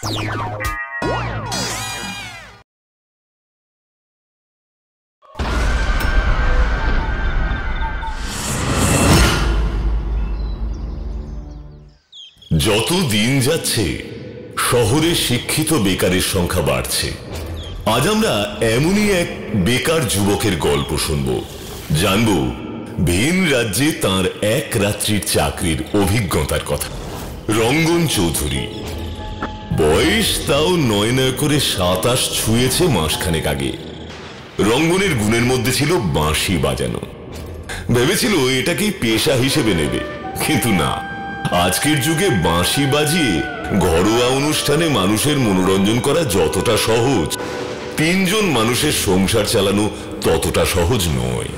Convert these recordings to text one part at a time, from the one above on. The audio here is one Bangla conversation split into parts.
যত দিন যাচ্ছে শহরে শিক্ষিত বেকারের সংখ্যা বাড়ছে। আজ আমরা এমনই এক বেকার যুবকের গল্প শুনব, জানব ভিন রাজ্যে তার এক রাত্রির চাকরির অভিজ্ঞতার কথা। রঙ্গন চৌধুরী, বয়স তাও ৯ করে ২৭ ছুঁয়েছে মাসখানেক আগে। রঙ্গনের গুণের মধ্যে ছিল বাঁশি বাজানো। ভেবেছিল এটাকেই পেশা হিসেবে নেবে, কিন্তু না। আজকের যুগে বাঁশি বাজিয়ে ঘরোয়া অনুষ্ঠানে মানুষের মনোরঞ্জন করা যতটা সহজ, ৩ জন মানুষের সংসার চালানো ততটা সহজ নয়।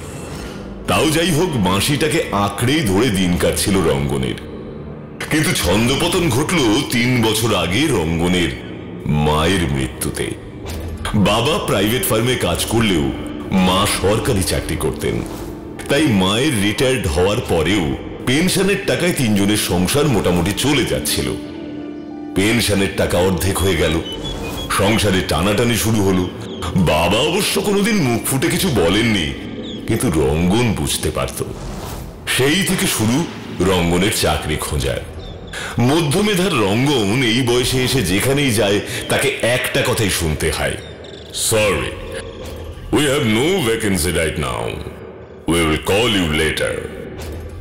তাও যাই হোক, বাঁশিটাকে আঁকড়েই ধরে দিন কাটছিল রঙ্গনের। কিন্তু ছন্দপতন ঘটল ৩ বছর আগে রঙ্গনের মায়ের মৃত্যুতে। বাবা প্রাইভেট ফার্মে কাজ করলেও মা সরকারি চাকরি করতেন। তাই মায়ের রিটায়ার্ড হওয়ার পরেও পেনশনের টাকায় ৩ জনের সংসার মোটামুটি চলে যাচ্ছিল। পেনশনের টাকা অর্ধেক হয়ে গেল, সংসারে টানাটানি শুরু হলো। বাবা অবশ্য কোনোদিন মুখ ফুটে কিছু বলেননি, কিন্তু রঙ্গন বুঝতে পারত। সেই থেকে শুরু রঙ্গনের চাকরি খোঁজার। মধ্যমেধার রঙ্গন এই বয়সে এসে যেখানেই যায় তাকে একটা কথাই শুনতে হয়, sorry, we have no vacancy right now, we will call you letter.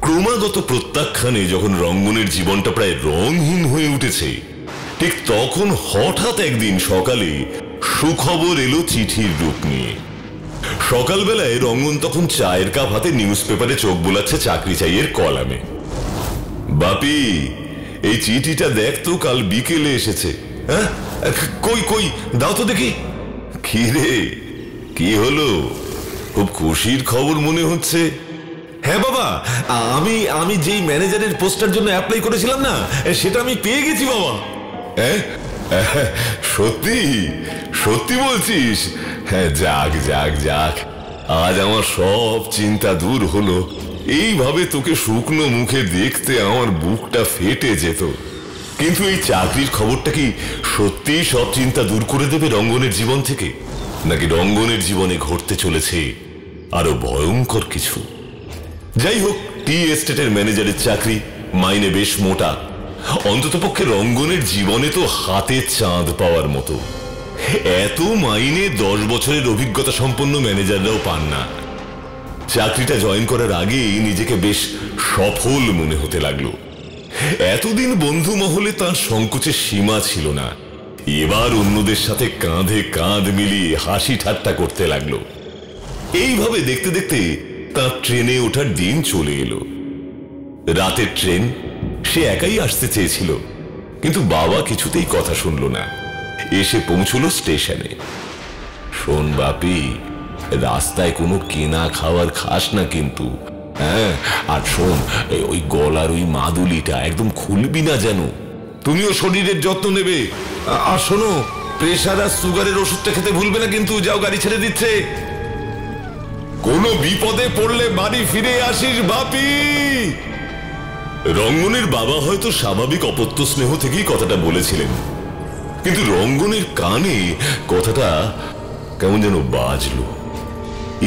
ক্রমাগত প্রত্যাখ্যানে যখন রঙ্গনের জীবনটা প্রায় রংহীন হয়ে উঠেছে, ঠিক তখন হঠাৎ একদিন সকালে সুখবর এলো চিঠির রূপ নিয়ে। সকালবেলায় রঙ্গন তখন চায়ের কাপ হাতে নিউজ পেপারে চোখ বোলাচ্ছে চাকরি চাইয়ের কলামে। বাপি, এই চিঠিটা দেখ তো, কাল বিকেলে এসেছে। হ্যাঁ, কই কই দাও তো দেখি। কি রে, কি হলো? খুব খুশির খবর মনে হচ্ছে। হ্যাঁ বাবা, আমি যেই ম্যানেজারের পোস্টার জন্য অ্যাপ্লাই করেছিলাম না, সেটা আমি পেয়ে গেছি বাবা। হ্যাঁ, সত্যি সত্যি বলছিস? হ্যাঁ, যাক যাক যাক, আজ আমার সব চিন্তা দূর হলো। এইভাবে তোকে শুকনো মুখে দেখতে আমার বুকটা ফেটে যেত। কিন্তু এই চাকরির খবরটা কি সত্যি সব চিন্তা দূর করে দেবে রঙ্গনের জীবন থেকে, নাকি রঙ্গনের জীবনে ঘটতে চলেছে আরো ভয়ঙ্কর কিছু? যাই হোক, টি এস্টেটের ম্যানেজারের চাকরি, মাইনে বেশ মোটা। অন্ততপক্ষে রঙ্গনের জীবনে তো হাতে চাঁদ পাওয়ার মতো। এত মাইনে 10 বছরের অভিজ্ঞতা সম্পন্ন ম্যানেজাররাও পান না। চাকরিটা জয়েন করার আগেই নিজেকে বেশ সফল মনে হতে লাগলো। এতদিন বন্ধু মহলে তার সংকোচের সীমা ছিল না। এবার অন্যদের সাথে কাঁধে কাঁধ মিলিয়ে হাসি ঠাট্টা করতে লাগলো। এইভাবে দেখতে দেখতে তার ট্রেনে ওঠার দিন চলে এলো। রাতের ট্রেন, সে একাই আসতে চেয়েছিল, কিন্তু বাবা কিছুতেই কথা শুনলো না। এসে পৌঁছলো স্টেশনে। শোন বাপি, রাস্তায় কোনো কেনা খাওয়ার খাস না কিন্তু। হ্যাঁ, আর শোন, ওই গলার ওই মাদুলিটা একদম খুলবি না যেন। তুমিও শরীরের যত্ন নেবে। আর শোনো, প্রেশার আর সুগারের ওষুধটা খেতে ভুলবে না কিন্তু। যাও, গাড়ি ছেড়ে দিচ্ছে। কোনো বিপদে পড়লে বাড়ি ফিরে আসিস বাপি। রঙ্গনের বাবা হয়তো স্বাভাবিক অপত্য স্নেহ থেকেই কথাটা বলেছিলেন, কিন্তু রঙ্গনের কানে কথাটা কেমন যেন বাজলো।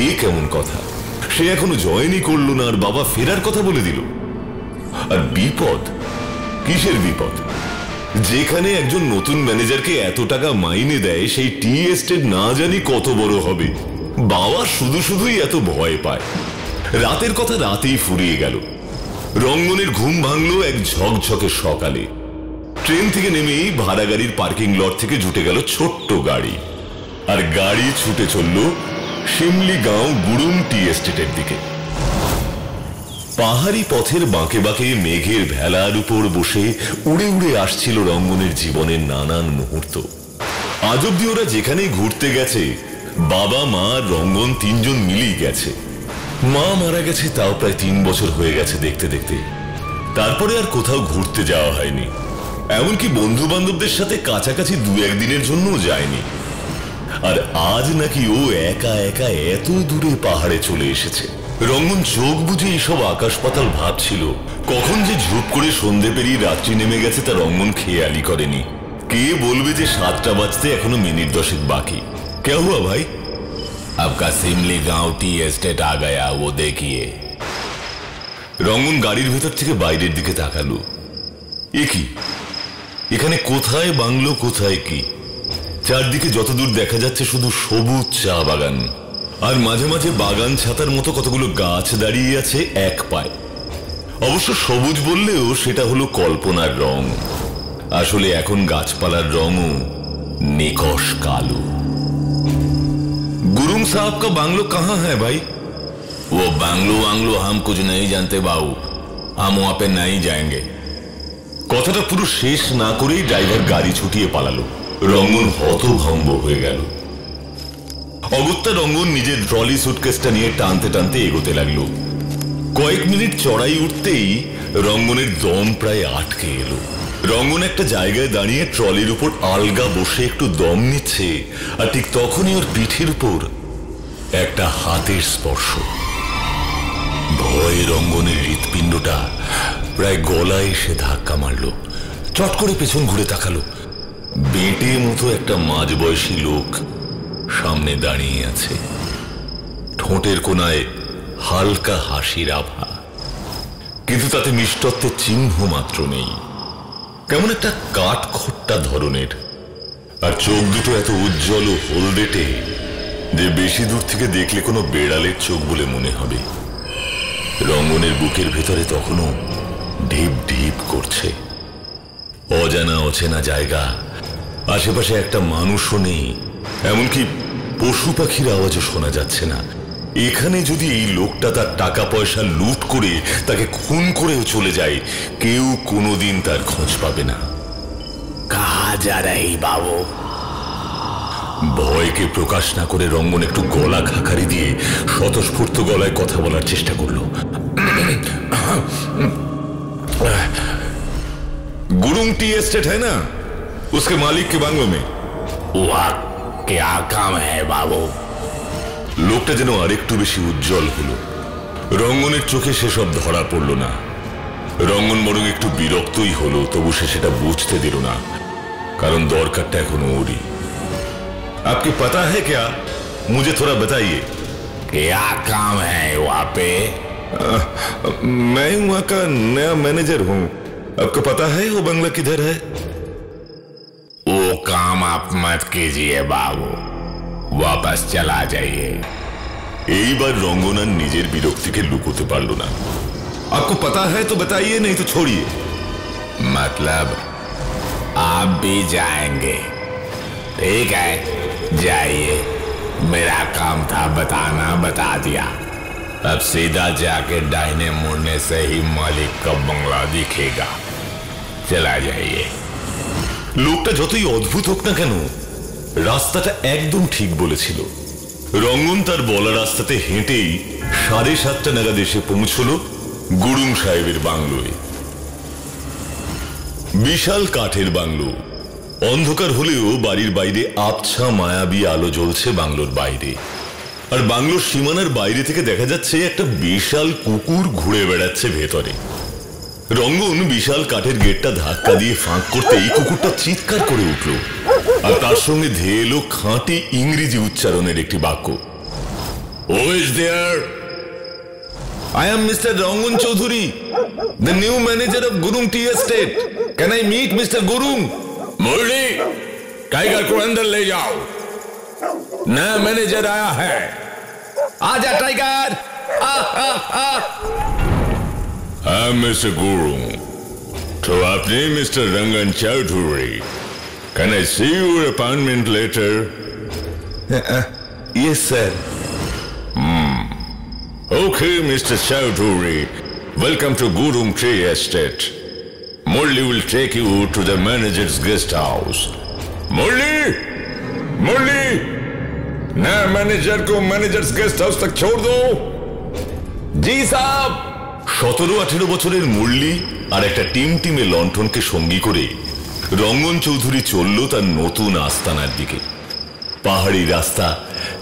এ কেমন কথা? সে এখনো জয়েনই করলো না, আর বাবা ফেরার কথা বলে দিল। আর বিপদ? কিসের বিপদ? যেখানে একজন নতুন ম্যানেজারকে এত টাকা মাইনে দেয়, সেই টি এস্টেট না জানি কত বড় হবে। বাবা শুধু শুধুই এত ভয় পায়। রাতের কথা রাতেই ফুরিয়ে গেল। রঙ্গনের ঘুম ভাঙলো এক ঝকঝকে সকালে। ট্রেন থেকে নেমেই ভাড়া গাড়ির পার্কিং লট থেকে জুটে গেল ছোট্ট গাড়ি, আর গাড়ি ছুটে চলল শিমলিগাঁও গুড়ুম টি এস্টেটের দিকে। পাহাড়ি পথের বাঁকে বাঁকে মেঘের ভেলার উপর বসে উড়ে উড়ে আসছিল রঙ্গনের জীবনের নানান মুহূর্ত। আজ অব্দি ওরা যেখানেই ঘুরতে গেছে, বাবা মা রঙ্গন ৩ জন মিলেই গেছে। মা মারা গেছে তাও প্রায় ৩ বছর হয়ে গেছে দেখতে দেখতে। তারপরে আর কোথাও ঘুরতে যাওয়া হয়নি। এমনকি বন্ধু বান্ধবদের সাথে কাছাকাছি 2-1 দিনের জন্যও যায়নি। আর আজ নাকি ও একা একা এত দূরে পাহাড়ে চলে এসেছে। রঙ্গন চোখ বুঝে এইসব আকাশ পাতাল ভাবছিল। কখন যে ঝুপ করে সন্ধে পেরিয়ে রাত্রি নেমে গেছে তা রঙ্গন খেয়ালই করেনি। কে বলবে যে 7টা বাজতে এখনো মিনিট 10 বাকি? কে হুয়া ভাই? आपका सिमली गांव टी एस्टेट आ गया, वो देखिए। রঙ্গন গাড়ির ভেতর থেকে বাইরের দিকে তাকালো। এ কি, এখানে কোথায় বাংলো, কোথায় কি? চারদিকে যতদূর দেখা যাচ্ছে শুধু সবুজ চা বাগান, আর মাঝে মাঝে বাগান ছাতার মতো কতগুলো গাছ দাঁড়িয়ে আছে এক পায়ে। অবশ্য সবুজ বললেও সেটা হলো কল্পনার রং। আসলে এখন গাছপালার রঙও নিকশ কালো। गुरुंग साहब का बांग्लो कहाँ है भाई? वो बांग्लो वांग्लो हम कुछ नहीं जानते बाबू, हम वहां पे नहीं जाएंगे। কথাটা পুরো শেষ না করেই ড্রাইভার গাড়ি ছুটিয়ে পালালো। রঙ্গন হতভম্ব হয়ে গেল। অগত্যা রঙ্গন নিজের ট্রলি সুটকেসটা নিয়ে টানতে টানতে এগোতে লাগলো। কয়েক মিনিট চড়াই উঠতেই রঙ্গনের দম প্রায় আটকে এলো। রঙ্গন একটা জায়গায় দাঁড়িয়ে ট্রলির উপর আলগা বসে একটু দম নিচ্ছে, আর ঠিক তখনই ওর পিঠের উপর একটা হাতের স্পর্শ। ভয়ে রঙ্গনের হৃৎপিণ্ডটা প্রায় গলায় এসে ধাক্কা মারল। চট করে পেছন ঘুরে তাকালো। বেঁটে মতো একটা মাঝবয়সী লোক সামনে দাঁড়িয়ে আছে। ঠোঁটের কোনায় হালকা হাসির আভা, কিন্তু তাতে মিষ্টত্বের চিহ্ন মাত্র নেই। কেমন একটা কাঠখোট্টা ধরনের, আর চোখ দুটো এত উজ্জ্বল ও হলদেটে যে বেশি দূর থেকে দেখলে কোনো বেড়ালের চোখ বলে মনে হবে। রঙ্গনের বুকের ভেতরে তখনও ঢিপ ঢিপ করছে। অজানা অচেনা জায়গা, আশেপাশে একটা মানুষও নেই, এমনকি পশু পাখির আওয়াজও শোনা যাচ্ছে না। এখানে যদি এই লোকটা তার টাকা পয়সা লুট করে তাকে খুন করেও চলে যায়, কেউ কোনোদিন তার খোঁজ পাবে না। कहाँ जा रही बाबू? ভয়কে প্রকাশ না করে রঙ্গন একটু গলা খাকারি দিয়ে স্বতঃস্ফূর্ত গলায় কথা বলার চেষ্টা করলো। गुरुंग टी एस्टेट है ना, उसके मालिक के बांग्लो में। वहाँ क्या काम है बाबू? লোকটা যেন আরেকটু বেশি উজ্জ্বল হলো। রঙ্গনের চোখে সেসব ধরা পড়ল না। রঙ্গন বরং একটু বিরক্তই হলো, তবু সে সেটা বুঝতে দিল না, কারণ দরকারটা এখন ওরই। आपको पता है क्या? मुझे थोड़ा बताइए। क्या काम है वहाँ पे? मैं वहाँ का नया मैनेजर हूँ। आपको पता है वो बंगला किधर है? वो काम आप मत कीजिए बाबू, वापस चला जाइए। এইবার রঙ্গন আর নিজের বিরক্তিকে লুকোতে পারল না। आपको पता है तो बताइए, नहीं तो छोड़िए। मतलब आप भी जाएंगे? ठीक है, जाइए। मेरा काम था बताना, बता दिया। अब सीधा जाके दाहिने मुड़ने से ही मालिक का बंगला दिखेगा। चला जाइए। লোকটা যতই অদ্ভুত হোক না কেন, রাস্তাটা একদম ঠিক বলেছিল। রঙ্গন তার বলা রাস্তাতে হেঁটেই 7:30 নাগাদ এসে পৌঁছলো গুরুং সাহেবের বাংলোয়। বিশাল কাঠের বাংলো, অন্ধকার হলেও বাড়ির বাইরে আবছা মায়াবী আলো জ্বলছে বাংলোর বাইরে। আর বাংলোর সীমানার বাইরে থেকে দেখা যাচ্ছে একটা বিশাল কুকুর ঘুরে বেড়াচ্ছে ভেতরে। রঙ্গন বিশাল কাঠের গেটটা ধাক্কা দিয়ে ফাঁক করতেই কুকুরটা চিৎকার করে উঠল, আর তার সঙ্গে ধেয়ে এলো খাঁটি ইংরেজি উচ্চারণের একটি বাক্য। Who is there? I am Mr. Rangan Chaudhary, the new manager of Gurung Tea Estate. Can I meet Mr. Gurung? Murli, tiger को अंदर ले जाओ, नया मैनेजर आया है। आजा टाइगर। हाँ मिस्टर गुरुंग, तो आपने mister Rangan Chaudhary. Can I see your appointment later? Yes sir. Okay Mr. Chaudhary, welcome to Gurung Tea Estate. Murli will take you to the manager's guest house. Murli! Murli! नया मैनेजर को मैनेजर्स गेस्ट हाउस तक छोड़ दो। जी साहब। 17-18 বছরের মুরলি আর একটা টিমে লণ্ঠনকে সঙ্গী করে রঙ্গন চৌধুরী চলল তার নতুন আস্তানার দিকে। পাহাড়ি রাস্তা,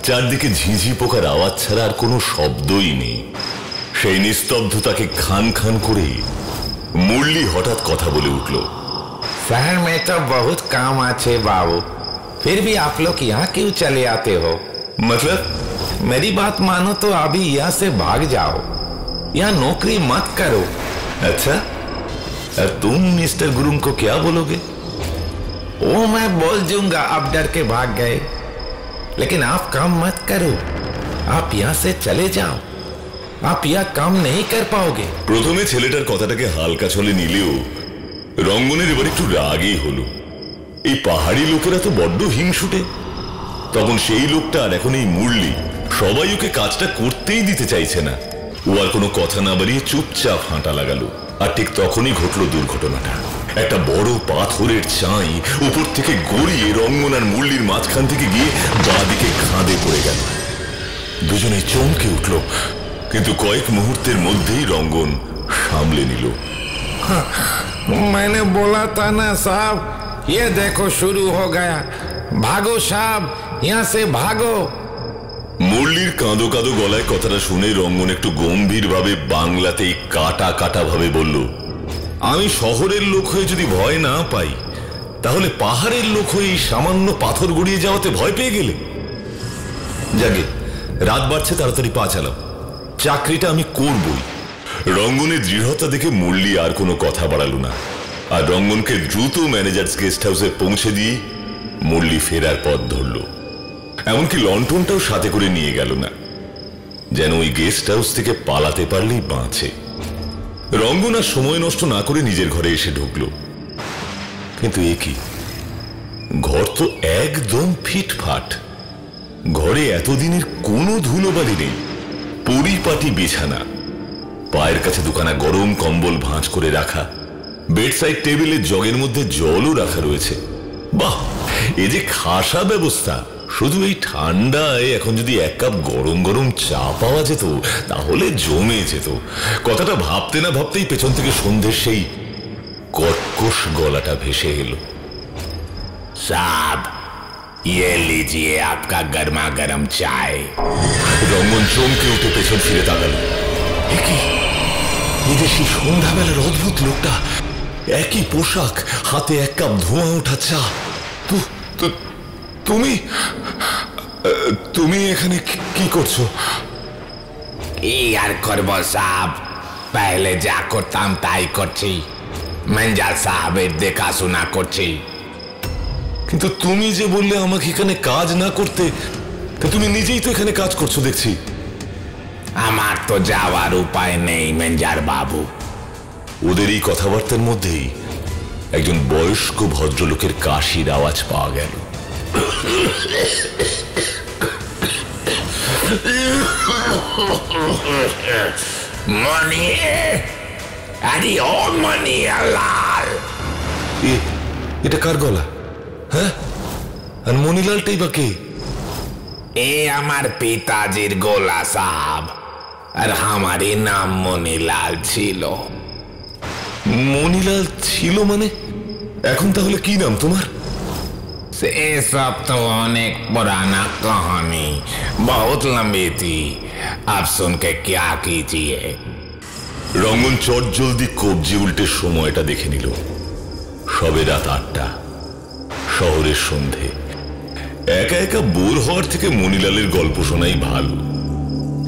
চারদিকে ঝিঝি পোকার আওয়াজ ছাড়া আর কোনো শব্দই নেই। সেই নিস্তব্ধতাকে খান খান করে মুরলি হঠাৎ কথা বলে উঠল। शहर में तो बहुत काम आछे बाबू, फिर भी आप लोग यहाँ क्यों चले आते हो? मतलब मेरी बात मानो तो अभी यहाँ से भाग जाओ, यहाँ नौकरी मत करो। अच्छा, तुम मिस्टर गुरुंग को क्या बोलोगे? वो मैं बोल दूंगा आप डर के भाग गए, लेकिन आप काम मत करो, आप यहाँ से चले जाओ, आप यहाँ काम नहीं कर पाओगे। প্রথমে ছেলেটার কথাটাকে হালকা ছলে নিলেও রঙ্গনের এবার একটু রাগই হলো। এই পাহাড়ি লোকেরা তো বড্ড হিংসুটে। তখন সেই লোকটা আর এখন এই মুরলি সবাই ওকে কাজটা করতেই দিতে চাইছে না। ও আর কোনো কথা না বাড়িয়ে চুপচাপ হাঁটা লাগালো। আর ঠিক তখনই ঘটলো দুর্ঘটনাটা। একটা বড় পাথরের চাই উপর থেকে গড়িয়ে রঙ্গন আর মুরলির মাঝখান থেকে গিয়ে বাঁ দিকে খাদে পড়ে গেল। দুজনেই চমকে উঠল, কিন্তু কয়েক মুহূর্তের মধ্যেই রঙ্গন সামলে নিল। मैंने बोला था ना साहब, ये देखो शुरू हो गया, भागो साहब, यहाँ से भागो। মুরলির কাঁদো কাঁদো গলায় কথাটা শুনে রঙ্গন একটু গম্ভীর ভাবে বাংলাতেই কাটা কাটা ভাবে বলল, আমি শহরের লোক হয়ে যদি ভয় না পাই, তাহলে পাহাড়ের লোক হয়ে এই সামান্য পাথর গড়িয়ে যাওয়াতে ভয় পেয়ে গেলে? যাকে রাত বাড়ছে, তাড়াতাড়ি পা চালাও, চাকরিটা আমি করবই। রঙ্গনের দৃঢ়তা দেখে মুরলি আর কোনো কথা বাড়ালো না, আর রঙ্গনকে দ্রুত ম্যানেজার্স গেস্ট হাউসে পৌঁছে দিয়ে মুরলি ফেরার পথ ধরল। এমনকি লন্ঠনটাও সাথে করে নিয়ে গেল না, যেন ওই গেস্ট হাউস থেকে পালাতে পারলেই বাঁচে। রঙ্গন আর সময় নষ্ট না করে নিজের ঘরে এসে ঢুকল। কিন্তু এ কি, ঘর তো একদম ফিটফাট। ঘরে এতদিনের কোনো ধুলোবালি নেই, পরিপাটি বিছানা, পায়ের কাছে দুখানা গরম কম্বল ভাঁজ করে রাখা, বেডসাইড টেবিলে জগের মধ্যে জলও রাখা রয়েছে। বাহ, এ যে খাসা ব্যবস্থা! শুধু এই ঠান্ডায় এখন যদি এক কাপ গরম গরম চা পাওয়া যেত, তাহলে জমে যেত। কথাটা ভাবতে না ভাবতেই পেছন থেকে সন্ধ্যের সেই কর্কশ গলাটা ভেসে এলো, साहब ये लीजिए आपका गर्मा गर्म चाय। রঙ্গন চমকে উঠে পেছন ফিরে তাকালো। এদের সেই সন্ধ্যাবেলার অদ্ভুত লোকটা, একই পোশাক, হাতে এক কাপ ধোঁয়া ওঠা চা। তুমি তুমি এখানে কি করছো? কি আর করব সাহেব, पहले যা করতাম তাই করছি, মেঞ্জাল সাহেবের দেখাশোনা করছি। কিন্তু তুমি যে বললে আমাকে এখানে কাজ না করতে, তা তুমি নিজেই তো এখানে কাজ করছো দেখছি। আমার তো যাওয়ার উপায় নেই মেঞ্জার বাবু। ওদের এই কথাবার্তার মধ্যেই একজন বয়স্ক ভদ্রলোকের কাশির আওয়াজ পাওয়া গেল। মনি, আরে ও মনি লাল। এটা কার গলা? হ্যাঁ, আর মনিলালটাই বা কে? এ আমার পিতাজির গোলা সাহেব, আর আমারই নাম মনিলাল ছিল। মনিলাল ছিল মানে? এখন তাহলে কি নাম তোমার? ये सब तो अनेक पुराना कहानी, बहुत लंबी थी, अब सुन के क्या कीजिए। রঙ্গন চট জলদি কবজি উল্টে সময়টা দেখে নিল। সবে রাত 8টা, শহরের সন্ধে। একা একা বোর হওয়ার থেকে মনিলালের গল্প শোনাই ভালো।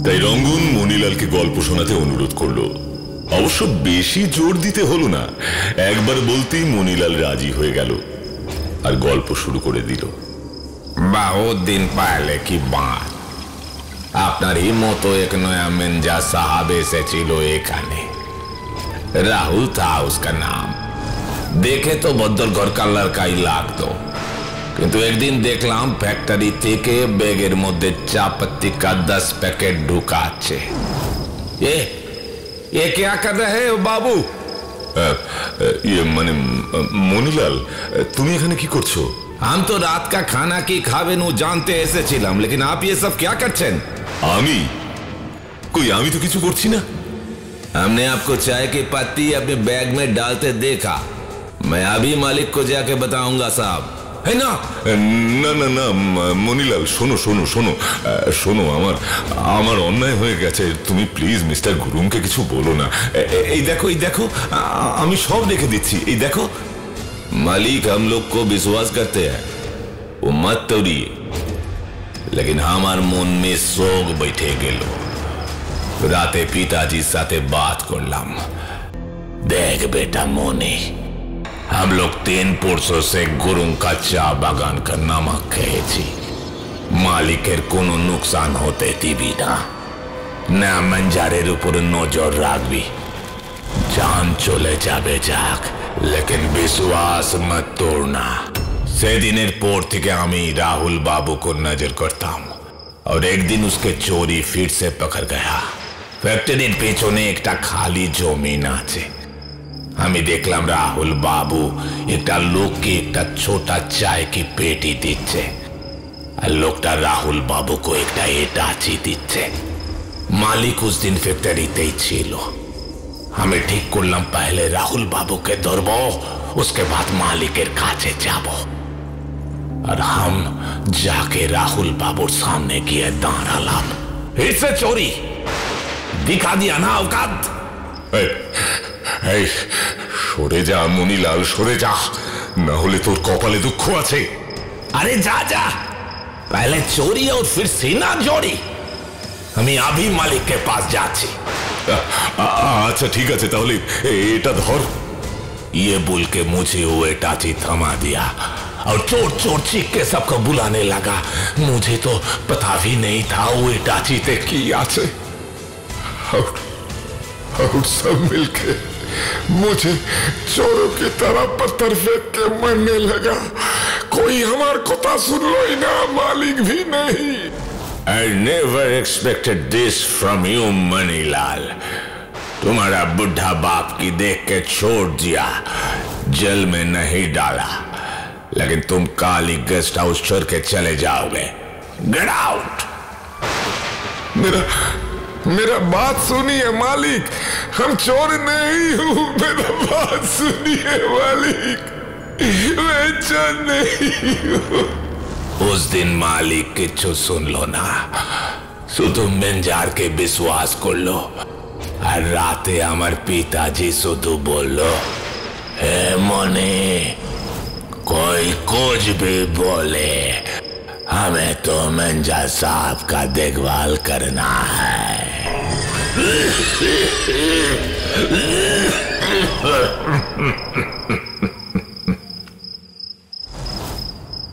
তাই রঙ্গন মনিলালকে গল্প শোনাতে অনুরোধ করলো। অবশ্য বেশি জোর দিতে হলো না, একবার বলতেই মনিলাল রাজি হয়ে গেল আর গল্প শুরু করে দিল। बहुत दिन पहले की बात, আপনার ही মতো एक नया मेंजा साहब এসেছিল এখানে। राहुल था उसका नाम। देखे तो बद्दर घर का लड़का ही लागतो, কিন্তু একদিন দেখলাম ফ্যাক্টরি থেকে ব্যাগের মধ্যে চা पत्ती का 10 पैकेट ঢুকাচ্ছে। ये क्या कर रहे हो बाबू? মানে মনিলাল, তুমি এখানে কি করছো? हम तो रात का खाना की खावे नु जानते এসেছিলাম, लेकिन आप ये सब क्या करছেন? আমি কই, আমি তো কিছু করছি না। हमने आपको चाय की पत्ती अपने बैग में डालते देखा। मैं अभी मालिक को जाके बताऊंगा साहब, है ना? না না না মনিলাল, শোনো শোনো শোনো শোনো, আমার অন্যায় হয়ে গেছে। তুমি প্লিজ মিস্টার গুরুংকে কিছু বলো না। এই দেখো, এই দেখো, আমি সব দেখে দিচ্ছি। এই দেখো। मालिक हम लोग को विश्वास करते हैं, वो मत तोड़िए, लेकिन हमार मन में शोक बैठे गेलो। राते पिताजी साथे बात करलाम। देख बेटा मोनी, हम लोग 3 पुरुषों से गुरुं का चा बागान का नमक खेয়েছি। মালিকের কোনো नुकसान होते দিবি না, না মঞ্জারের উপর নজর রাখবি। जान चले जाबे जाक, लेकिन विश्वास मत तोड़ना। সেদিনের পর থেকে আমি রাহুল बाबू को नजर करताम, और एक दिन उसके चोरी फिर से पकड़ गया। फैक्ट्रिर पेছনে একটা খালি জমিন আছে। আমি দেখলাম রাহুল বাবু একটা লোককে একটা ছোট চায় কি পেটি দিচ্ছে, আর লোকটা রাহুল বাবুকে একটা এটাচি দিচ্ছে। মালিক उस दिन ফ্যাক্টরিতেই ছিল। আমি ঠিক করলাম पहले রাহুল বাবুকে ধরবো, उसके बाद মালিকের কাছে যাব। और हम जाके राहुल बाबूर सामने गए दाঁড়ালাম। इससे चोरी दिखा दिया ना औकात। সরে যা মনিলাল, সরে যা, না হলে তোর কপালে দুঃখ আছে। अरे जा जा, पहले चोरी और फिर सीना जोड़ी। আমি अभी मालिक के पास যাচ্ছি। আচ্ছা ঠিক আছে, তাহলে এটা ধর। ये बोल के मुझे वो एटाची थमा दिया और चोर चोर चीख के सबको बुलाने लगा। मुझे तो पता भी नहीं था वो एटाची थे কি আছে। और सब मिलके मुझे चोरों की तरह पत्थर फेंक के मरने लगा। कोई हमार कथा सुन लो ही ना, मालिक भी नहीं। I never expected this from you, Manilal. तुम्हारा बुढ़ा बाप की देख के छोड़ दिया, जेल में नहीं डाला, लेकिन तुम काली गेस्ट हाउस छोड़ के चले जाओगे। Get out. मेरा बात सुनिए मालिक, हम चोर नहीं हूं। मेरा बात सुनिए मालिक, मैं चोर नहीं हूं। उस दिन मालिक किच्छु सुन लो ना, शुधु मेंजार के विश्वास कर लो। और राते हमार पिताजी शुधु बोलो, हे मने कोई कुछ भी बोले, हमें तो मेंजा साहब का देखभाल करना है।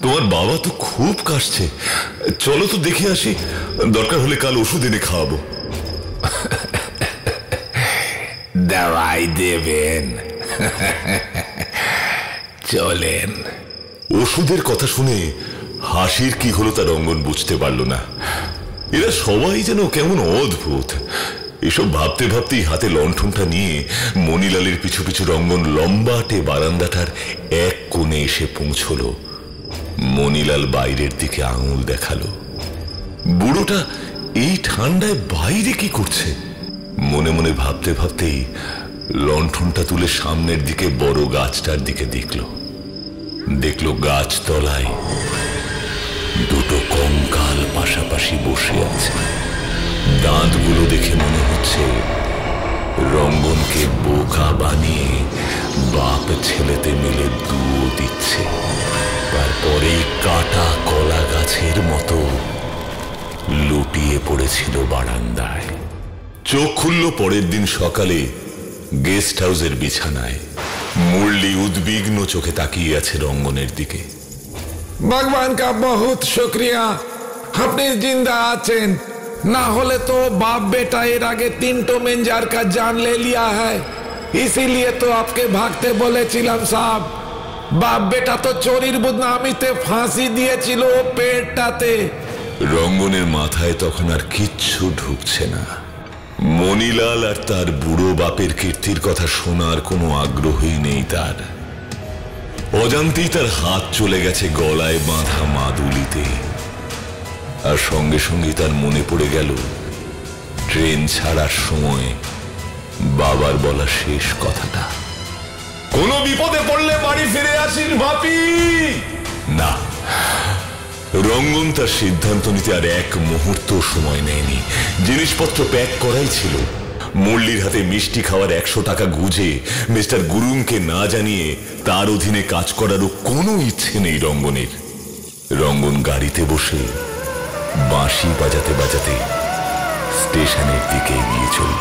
তোমার বাবা তো খুব কাশছে, চলো তো দেখে আসি, দরকার হলে কাল ওষুধ এনে খাওয়াবো। दवाई देवेन। চলেন। ওষুধের কথা শুনে হাসির কি হলো তা রঙ্গন বুঝতে পারল না। এরা সবাই যেন কেমন অদ্ভুত। এসব ভাবতে ভাবতেই হাতে লণ্ঠনটা নিয়ে মনিলালের পিছু পিছু রঙ্গন লম্বাটে বারান্দাটার এক কোণে এসে পৌঁছলো। মনিলাল বাইরের দিকে আঙুল দেখালো। বুড়োটা এই ঠান্ডায় বাইরে কি করছে? মনে মনে ভাবতে ভাবতেই লণ্ঠনটা তুলে সামনের দিকে বড় গাছটার দিকে দেখলো গাছতলায় দুটো কঙ্কাল পাশাপাশি বসে আছে। দাঁতগুলো দেখে মনে হচ্ছে রঙ্গনকে বোকা বানিয়ে বাপ ছেলেতে মিলে দুধ দিচ্ছে। তারপরেই কাটা কলা গাছের মতো লুটিয়ে পড়েছিল বারান্দায়। চোখ খুলল পরের দিন সকালে গেস্ট হাউসের বিছানায়। মুরলি উদ্বিগ্ন চোখে তাকিয়ে আছে রঙ্গনের দিকে। भगवान का बहुत शुक्रिया, अपनी जिंदा आचेन, ना होले तो बाप बेटा एर आगे 3 मेंजार का जान ले लिया है। इसीलिए तो आपके भागते बोले चिलम साहब, बाप बेटा तो चोरीर बदनामीते फांसी दिएছিল পেটটাতে। রঙ্গনের মাথায় তখন আর কিচ্ছু ঢুকছে না। মনিলাল আর তার বুড়ো বাপের কীর্তির কথা শোনার কোনো আগ্রহই নেই তার। অজান্তেই তার হাত চলে গেছে গলায় বাঁধা মাদুলিতে। আর সঙ্গে সঙ্গে তার মনে পড়ে গেল ট্রেন ছাড়ার সময় বাবার বলা শেষ কথাটা, কোনো বিপদে পড়লে বাড়ি ফিরে আসিস বাপি। না, রঙ্গন তার সিদ্ধান্ত নিতে আর এক মুহূর্ত সময় নেয়নি। জিনিসপত্র প্যাক করাই ছিল। মুরলির হাতে মিষ্টি খাওয়ার 100 টাকা গুজে মিস্টার গুরুংকে না জানিয়ে তার অধীনে কাজ করারও কোনো ইচ্ছে নেই রঙ্গনের। রঙ্গন গাড়িতে বসে বাঁশি বাজাতে বাজাতে স্টেশনের দিকে এগিয়ে চলল।